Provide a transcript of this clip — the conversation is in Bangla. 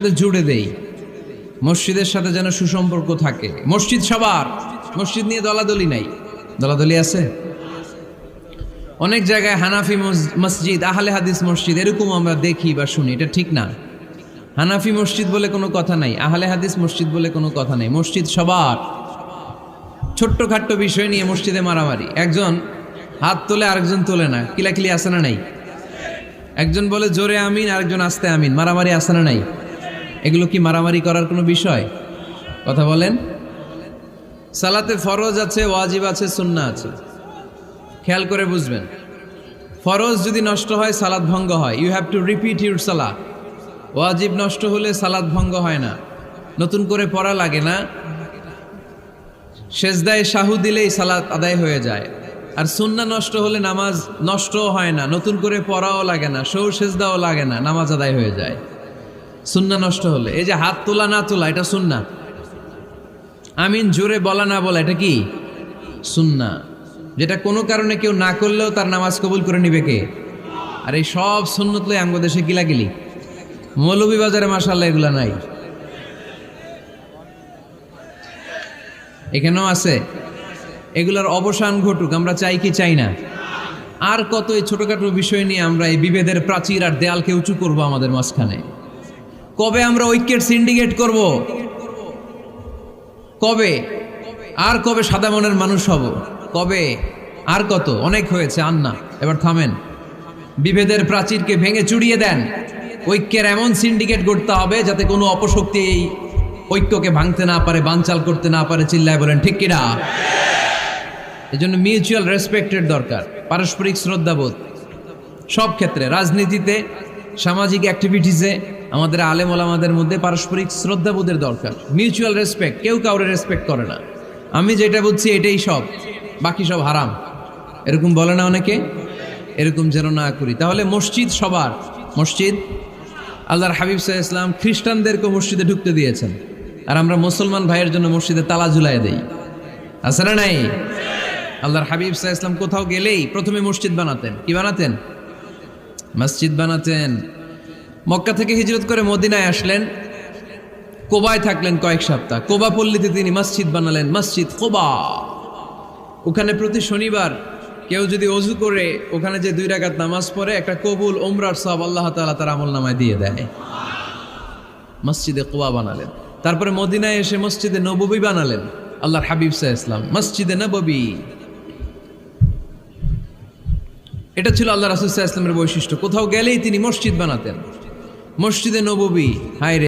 জুড়ে দেই, মসজিদের সাথে যেন সুসম্পর্ক থাকে। মসজিদ সবার, মসজিদ নিয়ে দলাদলি নাই। দলাদলি আছে অনেক জায়গায়, হানাফি মসজিদ, আহলে হাদিস মসজিদ, এরকম আমরা দেখি বা শুনি। এটা ঠিক না। হানাফি মসজিদ বলে কোনো কথা নাই, আহলে হাদিস মসজিদ বলে কোনো কথা নাই। মসজিদ সবার। ছোট্ট খাট্ট বিষয় নিয়ে মসজিদে মারামারি, একজন হাত তোলে আরেকজন তোলে না, কিলাকিলি আছে না নাই? একজন বলে জোরে আমিন, আরেকজন আস্তে আমিন, মারামারি আছে না নাই? এগুলো কি মারামারি করার কোনো বিষয়? কথা বলেন। সালাতে ফরজ আছে, ওয়াজিব আছে, সুন্নাহ আছে। খেয়াল করে বুঝবেন। ফরজ যদি নষ্ট হয় সালাত ভঙ্গ হয়, you have to repeat your সালাত। ওয়াজিব নষ্ট হলে সালাত ভঙ্গ হয় না, নতুন করে পড়া লাগে না। সেজদায় শাহু দিলেই সালাত আদায় হয়ে যায়। আর সুন্নাহ নষ্ট হলে নামাজ নষ্টও হয় না, নতুন করে পড়াও লাগে না, সৌ সেজদাও লাগে না, নামাজ আদায় হয়ে যায় সুন্নাহ নষ্ট হলে। এই যে হাত তোলা না তোলা, এটা সুন্নাহ। আমিন জোরে বলা না বলা, এটা কি সুন্নাহ। যেটা কোনো কারণে কেউ না করলেও তার নামাজ কবুল করে নিবে কে? আর এই সব সুন্নত লই আমগো দেশে কিলাকিলি। মৌলভীবাজারে মাশাআল্লাহ এগুলা নাই, এখানেও আছে। এগুলার অবসান ঘটুক, আমরা চাই কি চাই না? আর কত এই ছোটখাটো বিষয় নিয়ে আমরা এই বিভেদের প্রাচীর আর দেয়ালকে উঁচু করব আমাদের মাঝখানে? কবে আমরা ঐক্যের সিন্ডিকেট করব? কবে? আর কবে সাদা মনের মানুষ হব? কবে? আর কত? অনেক হয়েছে, আর না, এবার থামেন। বিভেদের প্রাচীরকে ভেঙে চুড়িয়ে দেন। ঐক্যের এমন সিন্ডিকেট করতে হবে যাতে কোনো অপশক্তি এই ঐক্যকে ভাঙতে না পারে, বানচাল করতে না পারে। চিল্লায় বলেন ঠিক কিনা? এজন্য মিউচুয়াল রেসপেক্টের দরকার, পারস্পরিক শ্রদ্ধাবোধ সব ক্ষেত্রে। রাজনীতিতে, সামাজিক অ্যাক্টিভিটিসে আমাদের আলেম ওলামাদের মধ্যে পারস্পরিক শ্রদ্ধাবোধের দরকার, মিউচুয়াল রেসপেক্ট। কেউ কাউরে রেসপেক্ট করে না। আমি যেটা বুঝছি এটাই সব, বাকি সব হারাম, এরকম বলে না অনেকে? এরকম যেন না করি। তাহলে মসজিদ সবার। মসজিদ, আল্লাহর হাবিব সাল্লাল্লাহু আলাইহি ওয়াসাল্লাম খ্রিস্টানদেরকে মসজিদে ঢুকতে দিয়েছেন, আর আমরা মুসলমান ভাইয়ের জন্য মসজিদে তালা ঝুলাই দেই। আছে না নাই? আল্লাহর হাবিব সাল্লাল্লাহু আলাইহি ওয়াসাল্লাম কোথাও গেলেই প্রথমে মসজিদ বানাতেন। কি বানাতেন? মসজিদ বানাতেন। মক্কা থেকে হিজরত করে মদিনায় আসলেন, কোবায় থাকলেন কয়েক সপ্তাহ। কোবা পল্লীতে তিনি মসজিদ বানালেন, মসজিদ কোবা। ওখানে প্রতি শনিবার কেউ যদি ওযু করে ওখানে যে 2 রাকাত নামাজ পড়ে, একটা কবুল উমরার সওয়াব আল্লাহ তাআলা তার আমলনামায় দিয়ে দেয়। মসজিদে কোবা বানালেন। তারপরে মদিনায় এসে মসজিদে নববী বানালেন আল্লাহর হাবিব সাল্লাল্লাহু আলাইহি ওয়াসাল্লাম, মসজিদে নববী। এটা ছিল আল্লাহ রাসূল সাল্লাল্লাহু আলাইহি ওয়াসাল্লামের বৈশিষ্ট্য। কোথাও গেলেই তিনি মসজিদ বানাতেন, মসজিদে নববী। হায় রে!